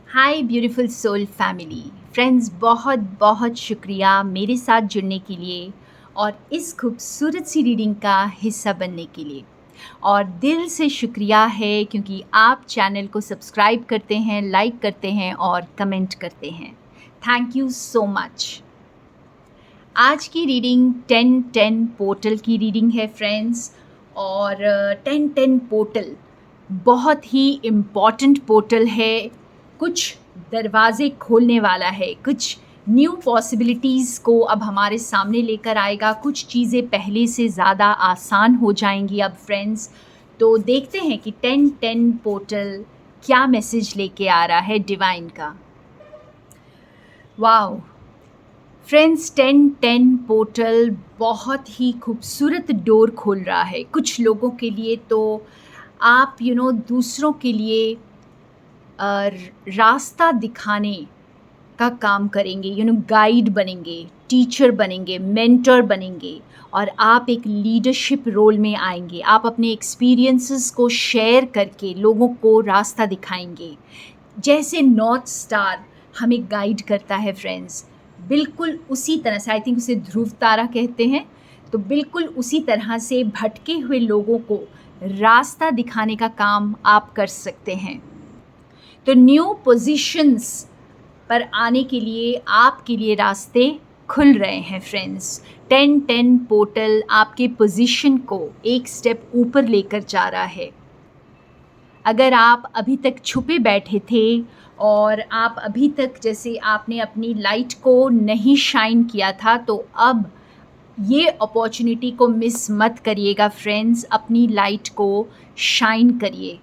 हाय beautiful soul family friends, बहुत बहुत शुक्रिया मेरे साथ जुड़ने के लिए और इस खूबसूरत सी रीडिंग का हिस्सा बनने के लिए। और दिल से शुक्रिया है क्योंकि आप चैनल को सब्सक्राइब करते हैं, लाइक करते हैं और कमेंट करते हैं। Thank you so much. आज की रीडिंग 10-10 पोर्टल की रीडिंग है फ्रेंड्स। और 10-10 पोर्टल बहुत ही इम्पॉर्टेंट पोर्टल है। कुछ दरवाजे खोलने वाला है, कुछ न्यू पॉसिबिलिटीज़ को अब हमारे सामने लेकर आएगा। कुछ चीज़ें पहले से ज़्यादा आसान हो जाएंगी अब फ्रेंड्स। तो देखते हैं कि 10-10 पोर्टल क्या मैसेज लेके आ रहा है डिवाइन का। वाओ फ्रेंड्स, 10-10 पोर्टल बहुत ही खूबसूरत डोर खोल रहा है कुछ लोगों के लिए। तो आप दूसरों के लिए रास्ता दिखाने का काम करेंगे, गाइड बनेंगे, टीचर बनेंगे, मेंटर बनेंगे और आप एक लीडरशिप रोल में आएंगे। आप अपने एक्सपीरियंसेस को शेयर करके लोगों को रास्ता दिखाएंगे। जैसे नॉर्थ स्टार हमें गाइड करता है फ्रेंड्स, बिल्कुल उसी तरह से, आई थिंक उसे ध्रुव तारा कहते हैं, तो बिल्कुल उसी तरह से भटके हुए लोगों को रास्ता दिखाने का काम आप कर सकते हैं। तो न्यू पोजीशंस पर आने के लिए आपके लिए रास्ते खुल रहे हैं फ्रेंड्स। 10-10 पोर्टल आपके पोजीशन को एक स्टेप ऊपर लेकर जा रहा है। अगर आप अभी तक छुपे बैठे थे और आप अभी तक जैसे आपने अपनी लाइट को नहीं शाइन किया था, तो अब ये अपॉर्चुनिटी को मिस मत करिएगा फ्रेंड्स। अपनी लाइट को शाइन करिए।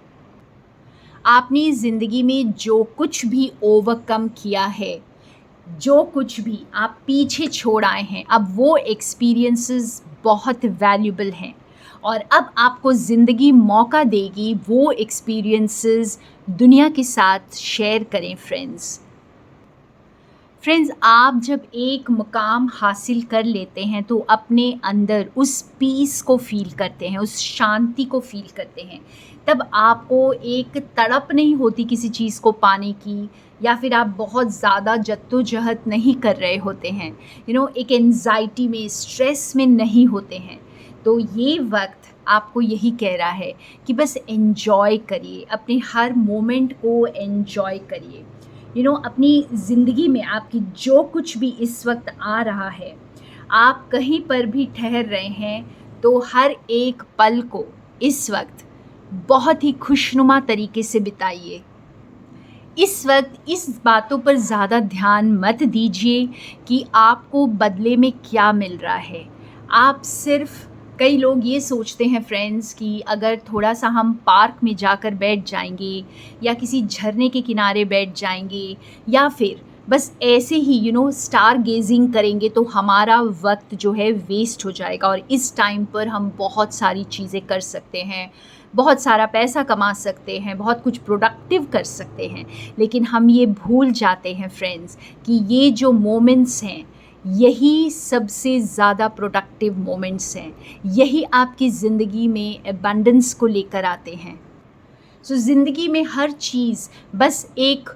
आपने ज़िंदगी में जो कुछ भी ओवरकम किया है, जो कुछ भी आप पीछे छोड़ आए हैं, अब वो एक्सपीरियंसेस बहुत वैल्यूबल हैं और अब आपको ज़िंदगी मौका देगी वो एक्सपीरियंसेस दुनिया के साथ शेयर करें फ्रेंड्स। फ्रेंड्स, आप जब एक मुकाम हासिल कर लेते हैं तो अपने अंदर उस पीस को फ़ील करते हैं, उस शांति को फ़ील करते हैं। तब आपको एक तड़प नहीं होती किसी चीज़ को पाने की, या फिर आप बहुत ज़्यादा जद्दोजहद नहीं कर रहे होते हैं, एक एंजाइटी में, स्ट्रेस में नहीं होते हैं। तो ये वक्त आपको यही कह रहा है कि बस एन्जॉय करिए, अपने हर मोमेंट को एन्जॉय करिए। अपनी ज़िंदगी में आपकी जो कुछ भी इस वक्त आ रहा है, आप कहीं पर भी ठहर रहे हैं, तो हर एक पल को इस वक्त बहुत ही खुशनुमा तरीके से बिताइए। इस वक्त इस बातों पर ज़्यादा ध्यान मत दीजिए कि आपको बदले में क्या मिल रहा है। आप सिर्फ, कई लोग ये सोचते हैं फ्रेंड्स कि अगर थोड़ा सा हम पार्क में जाकर बैठ जाएंगे या किसी झरने के किनारे बैठ जाएंगे या फिर बस ऐसे ही स्टार गेजिंग करेंगे तो हमारा वक्त जो है वेस्ट हो जाएगा और इस टाइम पर हम बहुत सारी चीज़ें कर सकते हैं, बहुत सारा पैसा कमा सकते हैं, बहुत कुछ प्रोडक्टिव कर सकते हैं। लेकिन हम ये भूल जाते हैं फ्रेंड्स कि ये जो मोमेंट्स हैं, यही सबसे ज़्यादा प्रोडक्टिव मोमेंट्स हैं। यही आपकी ज़िंदगी में एबंडेंस को लेकर आते हैं। सो ज़िंदगी में हर चीज़ बस एक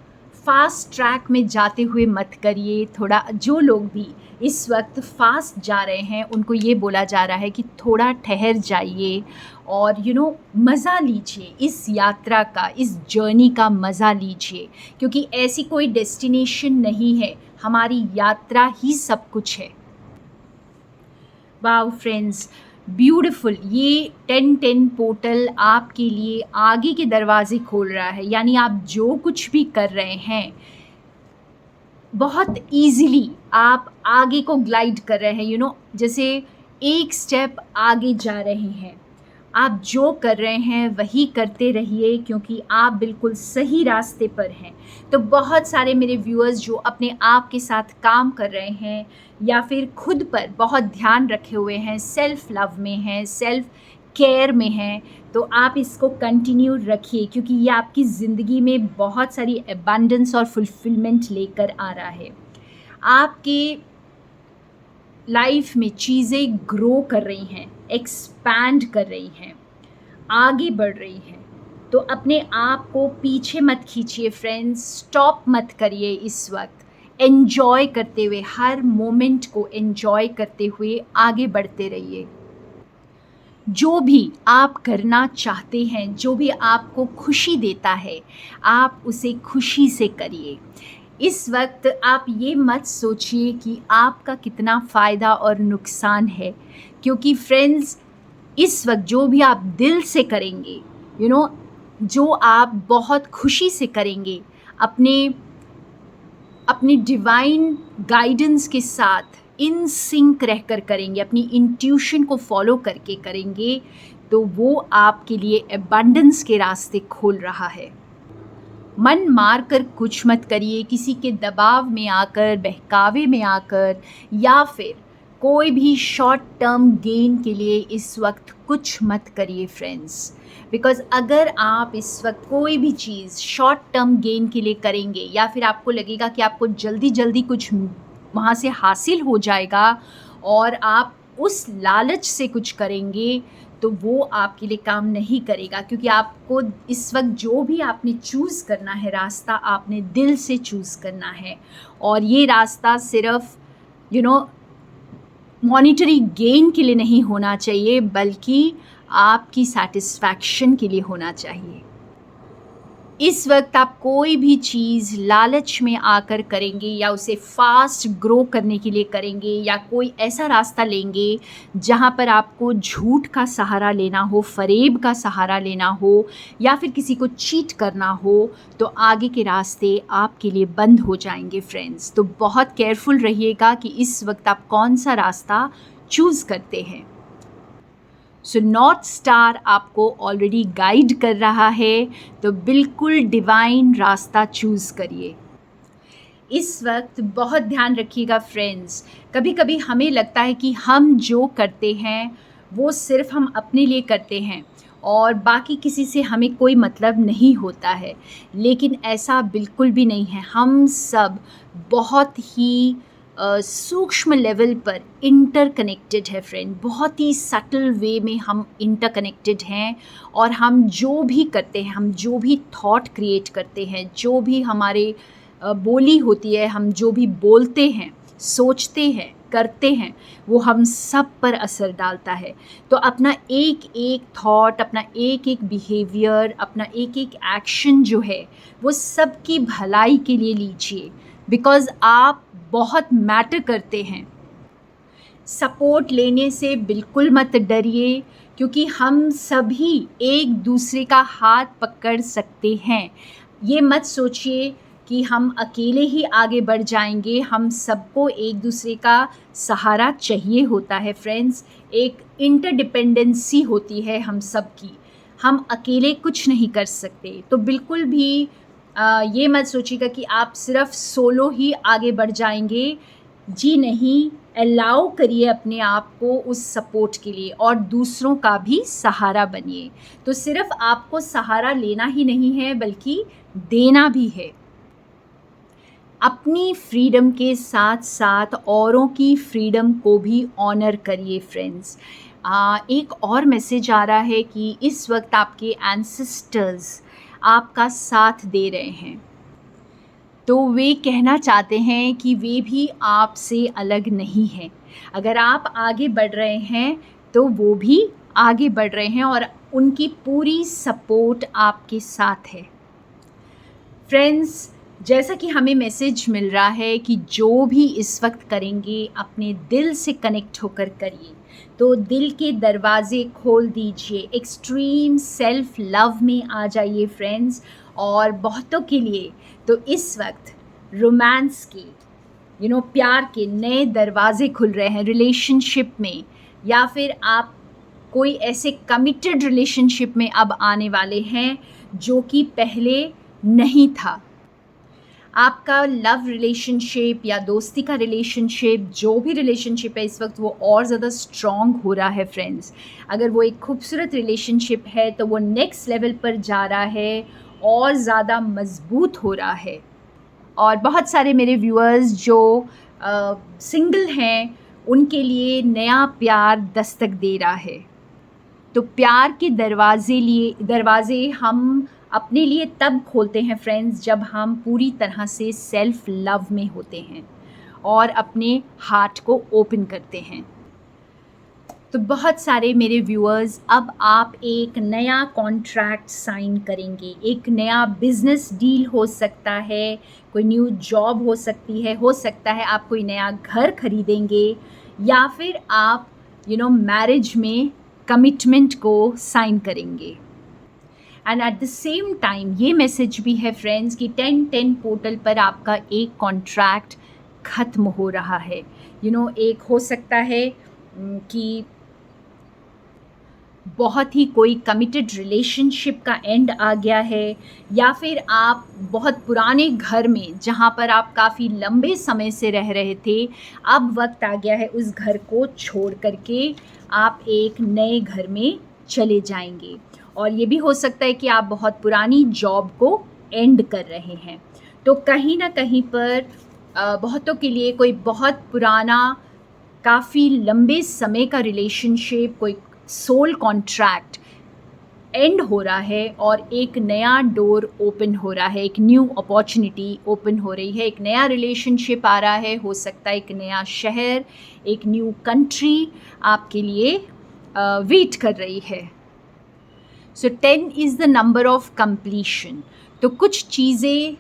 फास्ट ट्रैक में जाते हुए मत करिए। थोड़ा, जो लोग भी इस वक्त फास्ट जा रहे हैं उनको ये बोला जा रहा है कि थोड़ा ठहर जाइए और मज़ा लीजिए इस यात्रा का, इस जर्नी का मज़ा लीजिए, क्योंकि ऐसी कोई डेस्टिनेशन नहीं है, हमारी यात्रा ही सब कुछ है। Wow friends, beautiful. ये 10-10 पोर्टल आपके लिए आगे के दरवाजे खोल रहा है। यानी आप जो कुछ भी कर रहे हैं, बहुत इजीली आप आगे को ग्लाइड कर रहे हैं, जैसे एक स्टेप आगे जा रहे हैं। आप जो कर रहे हैं वही करते रहिए क्योंकि आप बिल्कुल सही रास्ते पर हैं। तो बहुत सारे मेरे व्यूअर्स जो अपने आप के साथ काम कर रहे हैं या फिर खुद पर बहुत ध्यान रखे हुए हैं, सेल्फ लव में हैं, सेल्फ केयर में हैं, तो आप इसको कंटिन्यू रखिए क्योंकि ये आपकी ज़िंदगी में बहुत सारी एबंडेंस और फुलफिलमेंट लेकर आ रहा है। आपके लाइफ में चीज़ें ग्रो कर रही हैं, एक्सपैंड कर रही हैं, आगे बढ़ रही हैं। तो अपने आप को पीछे मत खींचिए फ्रेंड्स, स्टॉप मत करिए इस वक्त। एन्जॉय करते हुए, हर मोमेंट को एन्जॉय करते हुए आगे बढ़ते रहिए। जो भी आप करना चाहते हैं, जो भी आपको खुशी देता है, आप उसे खुशी से करिए। इस वक्त आप ये मत सोचिए कि आपका कितना फ़ायदा और नुकसान है, क्योंकि फ्रेंड्स इस वक्त जो भी आप दिल से करेंगे, जो आप बहुत खुशी से करेंगे, अपने अपनी डिवाइन गाइडेंस के साथ इन सिंक रहकर करेंगे, अपनी इंट्यूशन को फॉलो करके करेंगे, तो वो आपके लिए एबंडेंस के रास्ते खोल रहा है। मन मार कर कुछ मत करिए, किसी के दबाव में आकर, बहकावे में आकर, या फिर कोई भी शॉर्ट टर्म गेन के लिए इस वक्त कुछ मत करिए फ्रेंड्स। बिकॉज़ अगर आप इस वक्त कोई भी चीज़ शॉर्ट टर्म गेन के लिए करेंगे, या फिर आपको लगेगा कि आपको जल्दी जल्दी कुछ वहाँ से हासिल हो जाएगा और आप उस लालच से कुछ करेंगे, तो वो आपके लिए काम नहीं करेगा। क्योंकि आपको इस वक्त जो भी आपने चूज़ करना है रास्ता, आपने दिल से चूज़ करना है, और ये रास्ता सिर्फ मॉनिटरी गेन के लिए नहीं होना चाहिए, बल्कि आपकी सेटिस्फैक्शन के लिए होना चाहिए। इस वक्त आप कोई भी चीज़ लालच में आकर करेंगे, या उसे फास्ट ग्रो करने के लिए करेंगे, या कोई ऐसा रास्ता लेंगे जहाँ पर आपको झूठ का सहारा लेना हो, फरेब का सहारा लेना हो, या फिर किसी को चीट करना हो, तो आगे के रास्ते आपके लिए बंद हो जाएंगे फ्रेंड्स। तो बहुत केयरफुल रहिएगा कि इस वक्त आप कौन सा रास्ता चूज़ करते हैं। सो नॉर्थ स्टार आपको ऑलरेडी गाइड कर रहा है, तो बिल्कुल डिवाइन रास्ता चूज़ करिए। इस वक्त बहुत ध्यान रखिएगा फ्रेंड्स, कभी कभी हमें लगता है कि हम जो करते हैं वो सिर्फ हम अपने लिए करते हैं और बाकी किसी से हमें कोई मतलब नहीं होता है, लेकिन ऐसा बिल्कुल भी नहीं है। हम सब बहुत ही सूक्ष्म लेवल पर इंटरकनेक्टेड है फ्रेंड, बहुत ही सटल वे में हम इंटरकनेक्टेड हैं, और हम जो भी करते हैं, हम जो भी थॉट क्रिएट करते हैं, जो भी हमारे बोली होती है, हम जो भी बोलते हैं, सोचते हैं, करते हैं, वो हम सब पर असर डालता है। तो अपना एक एक थॉट, अपना एक एक बिहेवियर, अपना एक एक एक्शन जो है वो सबकी भलाई के लिए लीजिए, बिकॉज़ आप बहुत मैटर करते हैं। सपोर्ट लेने से बिल्कुल मत डरिए, क्योंकि हम सभी एक दूसरे का हाथ पकड़ सकते हैं। ये मत सोचिए कि हम अकेले ही आगे बढ़ जाएंगे, हम सबको एक दूसरे का सहारा चाहिए होता है फ्रेंड्स। एक इंटरडिपेंडेंसी होती है हम सबकी, हम अकेले कुछ नहीं कर सकते। तो बिल्कुल भी ये मत सोचिएगा कि आप सिर्फ सोलो ही आगे बढ़ जाएंगे। जी नहीं, अलाउ करिए अपने आप को उस सपोर्ट के लिए, और दूसरों का भी सहारा बनिए। तो सिर्फ आपको सहारा लेना ही नहीं है, बल्कि देना भी है। अपनी फ्रीडम के साथ साथ औरों की फ्रीडम को भी ऑनर करिए फ्रेंड्स। एक और मैसेज आ रहा है कि इस वक्त आपके एंसेस्टर्स आपका साथ दे रहे हैं, तो वे कहना चाहते हैं कि वे भी आपसे अलग नहीं हैं। अगर आप आगे बढ़ रहे हैं तो वो भी आगे बढ़ रहे हैं, और उनकी पूरी सपोर्ट आपके साथ है। फ्रेंड्स, जैसा कि हमें मैसेज मिल रहा है कि जो भी इस वक्त करेंगे अपने दिल से कनेक्ट होकर करिए, तो दिल के दरवाज़े खोल दीजिए, एक्सट्रीम सेल्फ लव में आ जाइए फ्रेंड्स। और बहुतों के लिए तो इस वक्त रोमांस के प्यार के नए दरवाज़े खुल रहे हैं रिलेशनशिप में, या फिर आप कोई ऐसे कमिटेड रिलेशनशिप में अब आने वाले हैं जो कि पहले नहीं था। आपका लव रिलेशनशिप या दोस्ती का रिलेशनशिप, जो भी रिलेशनशिप है इस वक्त, वो और ज़्यादा स्ट्रॉन्ग हो रहा है फ्रेंड्स। अगर वो एक खूबसूरत रिलेशनशिप है तो वो नेक्स्ट लेवल पर जा रहा है और ज़्यादा मज़बूत हो रहा है। और बहुत सारे मेरे व्यूअर्स जो सिंगल हैं, उनके लिए नया प्यार दस्तक दे रहा है। तो प्यार के दरवाज़े हम अपने लिए तब खोलते हैं फ्रेंड्स, जब हम पूरी तरह से सेल्फ लव में होते हैं और अपने हार्ट को ओपन करते हैं। तो बहुत सारे मेरे व्यूअर्स, अब आप एक नया कॉन्ट्रैक्ट साइन करेंगे, एक नया बिज़नेस डील हो सकता है, कोई न्यू जॉब हो सकता है आप कोई नया घर खरीदेंगे, या फिर आप मैरिज में कमिटमेंट को साइन करेंगे। And at the same time ये मैसेज भी है फ्रेंड्स कि 10-10 पोर्टल पर आपका एक कॉन्ट्रैक्ट ख़त्म हो रहा है। एक हो सकता है कि बहुत ही कोई कमिटेड रिलेशनशिप का एंड आ गया है, या फिर आप बहुत पुराने घर में जहाँ पर आप काफ़ी लंबे समय से रह रहे थे, अब वक्त आ गया है उस घर को छोड़ करके आप एक नए घर में चले जाएंगे। और ये भी हो सकता है कि आप बहुत पुरानी जॉब को एंड कर रहे हैं। तो कहीं ना कहीं पर बहुतों के लिए कोई बहुत पुराना, काफ़ी लंबे समय का रिलेशनशिप, कोई सोल कॉन्ट्रैक्ट एंड हो रहा है और एक नया डोर ओपन हो रहा है, एक न्यू अपॉर्चुनिटी ओपन हो रही है, एक नया रिलेशनशिप आ रहा है, हो सकता है एक नया शहर, एक न्यू कंट्री आपके लिए वेट कर रही है। सो 10 is the number of completion. तो कुछ चीज़ें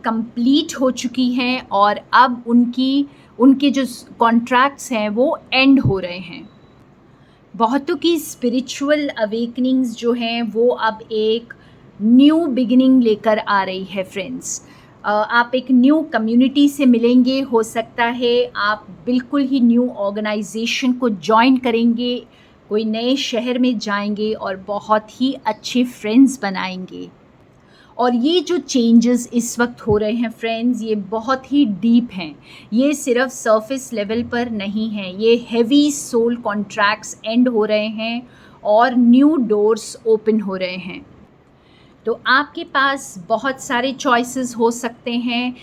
कंप्लीट हो चुकी हैं और अब उनके जो कॉन्ट्रैक्ट्स हैं वो एंड हो रहे हैं। बहुतों की स्पिरिचुअल अवेकनिंग्स जो हैं वो अब एक न्यू बिगिनिंग लेकर आ रही है फ्रेंड्स। आप एक न्यू कम्युनिटी से मिलेंगे, हो सकता है आप बिल्कुल ही न्यू ऑर्गेनाइजेशन को ज्वाइन करेंगे, कोई नए शहर में जाएंगे और बहुत ही अच्छे फ्रेंड्स बनाएंगे। और ये जो चेंजेस इस वक्त हो रहे हैं फ्रेंड्स, ये बहुत ही डीप हैं, ये सिर्फ सरफेस लेवल पर नहीं हैं, ये हैवी सोल कॉन्ट्रैक्ट्स एंड हो रहे हैं और न्यू डोर्स ओपन हो रहे हैं। तो आपके पास बहुत सारे चॉइसेस हो सकते हैं,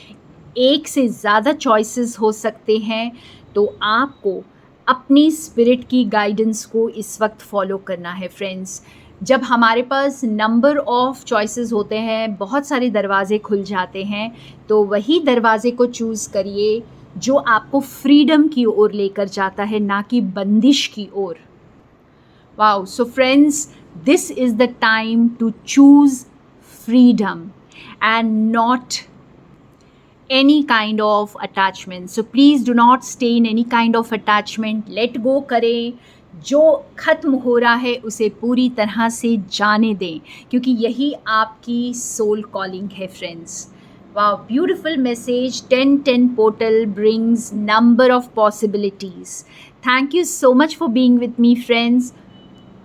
एक से ज़्यादा चॉइसेस हो सकते हैं। तो आपको अपनी स्पिरिट की गाइडेंस को इस वक्त फॉलो करना है फ्रेंड्स। जब हमारे पास नंबर ऑफ़ चॉइसेस होते हैं, बहुत सारे दरवाज़े खुल जाते हैं, तो वही दरवाज़े को चूज़ करिए जो आपको फ्रीडम की ओर लेकर जाता है, ना कि बंदिश की ओर। Wow! So friends, this is the time to choose freedom and not any kind of attachment. So please do not stay in any kind of attachment. Let go करें, जो ख़त्म हो रहा है उसे पूरी तरह से जाने दें, क्योंकि यही आपकी सोल कॉलिंग है friends. Wow, beautiful message. 10-10 portal brings number of possibilities. Thank you so much for being with me, friends.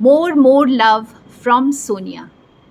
More love from Sonia.